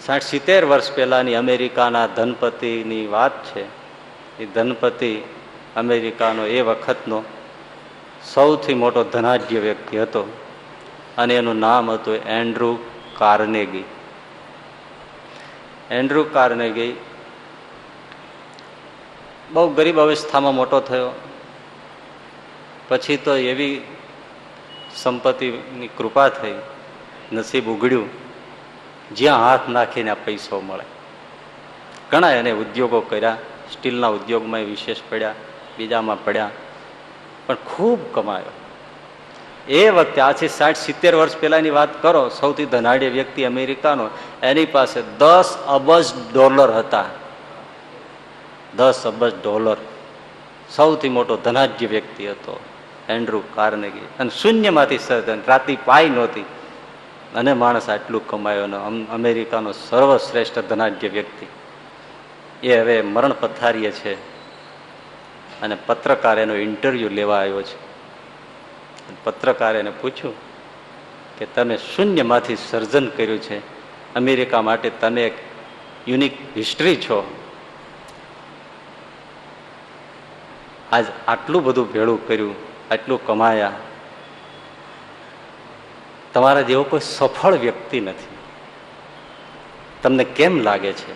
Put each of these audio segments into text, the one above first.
60-70 વર્ષ પહેલાની અમેરિકાના ધનપતિની વાત છે. એ ધનપતિ અમેરિકાનો એ વખતનો સૌથી મોટો ધનાઢ્ય વ્યક્તિ હતો અને એનું નામ હતું એન્ડ્રુ કાર્નેગી. એન્ડ્રુ કાર્નેગી બહુ ગરીબ અવસ્થામાં મોટો થયો. પછી તો એવી સંપત્તિની કૃપા થઈ, નસીબ ઉઘડ્યું, જ્યાં હાથ નાખીને આ પૈસો મળે. ઘણા એને ઉદ્યોગો કર્યા, સ્ટીલના ઉદ્યોગમાં વિશેષ પડ્યા, બીજામાં પડ્યા, પણ ખૂબ કમાયો. એ વખતે આજથી 60-70 વર્ષ પહેલાની વાત કરો, સૌથી ધનાઢ્ય વ્યક્તિ અમેરિકાનો, એની પાસે $10 અબજ હતા. $10 અબજ. સૌથી મોટો ધનાઢ્ય વ્યક્તિ હતો એન્ડ્રુ કાર્નેગી. અને શૂન્યમાંથી સર્જન, રાતી પાઈ નહોતી અને માણસ આટલું કમાયો. અમેરિકાનો સર્વશ્રેષ્ઠ ધનાઢ્ય વ્યક્તિ એ હવે મરણ પથારીએ છે અને પત્રકાર એનો ઇન્ટરવ્યુ લેવા આવ્યો છે. પત્રકારે એને પૂછ્યું કે તમે શૂન્યમાંથી સર્જન કર્યું છે, અમેરિકા માટે તમે એક યુનિક હિસ્ટ્રી છો. આજ આટલું બધું ભેળું કર્યું, આટલું કમાયા, તમારા જેવો કોઈ સફળ વ્યક્તિ નથી, તમને કેમ લાગે છે?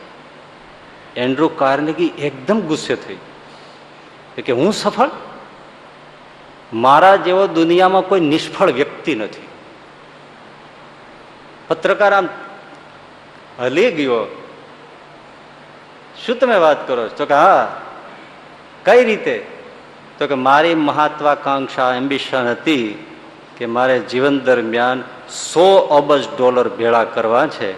એન્ડ્રુ કાર્નેગી એકદમ ગુસ્સે થઈ કે હું સફળ? મારા જેવો દુનિયામાં કોઈ નિષ્ફળ વ્યક્તિ નથી. પત્રકાર આમ હલી ગયો. શું તમે વાત કરો છો? તો કે હા, કઈ રીતે? તો કે મારી મહત્વાકાંક્ષા, એમ્બિશન હતી કે મારે જીવન દરમિયાન $100 અબજ ભેળા કરવા છે,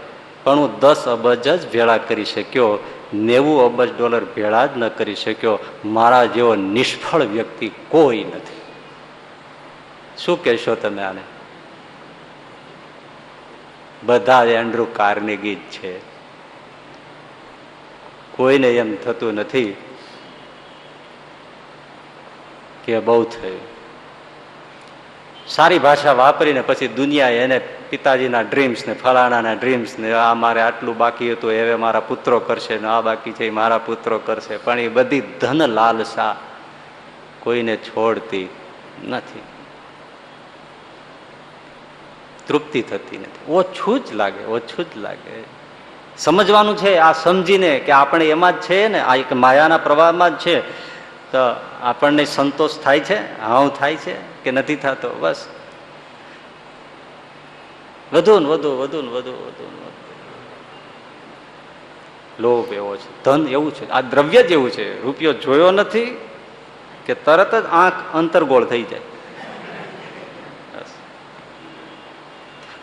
પણ હું 10 અબજ જ ભેળા કરી શક્યો, $90 અબજ ભેળા જ ન કરી શક્યો. મારા જેવો નિષ્ફળ વ્યક્તિ કોઈ નથી. શું કહેશો તમે આને? બધા એન્ડ્રુ કાર્નેગી જ છે. કોઈને એમ થતું નથી કે બહુ થયું. સારી ભાષા વાપરીને પછી દુનિયા એને પિતાજીના ડ્રીમ્સ ને ફલાણાના ડ્રીમ્સ ને આ મારે આટલું બાકી હતું હવે મારા પુત્રો કરશે ને આ બાકી છે મારા પુત્રો કરશે, પણ એ બધી ધન લાલસા કોઈને છોડતી નથી. તૃપ્તિ થતી નથી. ઓછું જ લાગે, ઓછું જ લાગે. સમજવાનું છે આ સમજીને કે આપણે એમાં જ છે ને, આ એક માયાના પ્રવાહમાં જ છે, તો આપણને સંતોષ થાય છે, હાવ થાય છે કે નથી થતો? બસ વધુ ને વધુ, વધુ ને વધુ, વધુ ને વધુ. લોભ એવો છે, ધન એવું છે, આ દ્રવ્ય જ એવું છે. રૂપિયો જોયો નથી કે તરત જ આંખ અંતરગોળ થઈ જાય.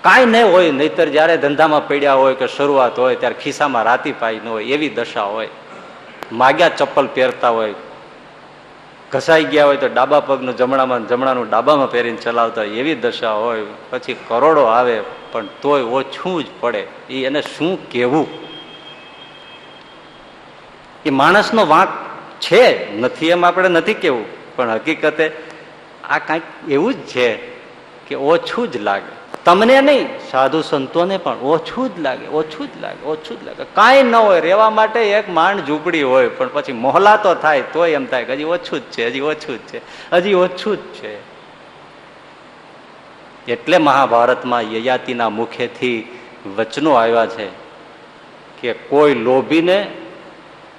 કાંઈ નહીં હોય, નહીતર જયારે ધંધામાં પડ્યા હોય કે શરૂઆત હોય ત્યારે ખિસ્સામાં રાતી પાઈ ન હોય એવી દશા હોય. માગ્યા ચપ્પલ પહેરતા હોય, ઘસાઈ ગયા હોય તો ડાબા પગનું જમણામાં, જમણાનું ડાબામાં પહેરીને ચલાવતા હોય એવી દશા હોય. પછી કરોડો આવે પણ તોય ઓછું જ પડે. એને શું કહેવું? એ માણસનો વાંક છે, નથી એમ આપણે નથી કેવું, પણ હકીકતે આ કાંઈક એવું જ છે કે ઓછું જ લાગે. તમને નહીં, સાધુ સંતોને પણ ઓછું જ લાગે, ઓછું જ લાગે, ઓછું જ લાગે. કાંઈ ન હોય, રહેવા માટે એક માંડ ઝૂંપડી હોય, પણ પછી મોહલા તો થાય તોય એમ થાય કે હજી ઓછું જ છે, હજી ઓછું જ છે, હજી ઓછું જ છે. એટલે મહાભારતમાં યયાતિના મુખેથી વચનો આવ્યા છે કે કોઈ લોભીને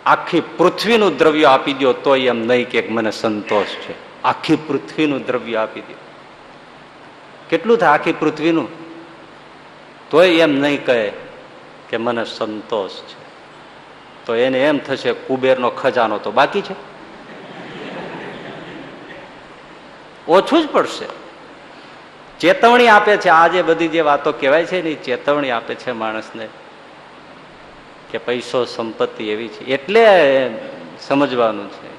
આખી પૃથ્વીનું દ્રવ્ય આપી દો તોય એમ નહીં કે મને સંતોષ છે. આખી પૃથ્વીનું દ્રવ્ય આપી દો. કેટલું થાય આખી પૃથ્વીનું? તોય એમ નહીં કહે કે મને સંતોષ છે. તો એને એમ થશે કુબેરનો ખજાનો તો બાકી છે. ઓછું જ પડશે. ચેતવણી આપે છે. આજે બધી જે વાતો કહેવાય છે ને, ચેતવણી આપે છે માણસને કે પૈસો સંપત્તિ એવી છે. એટલે સમજવાનું છે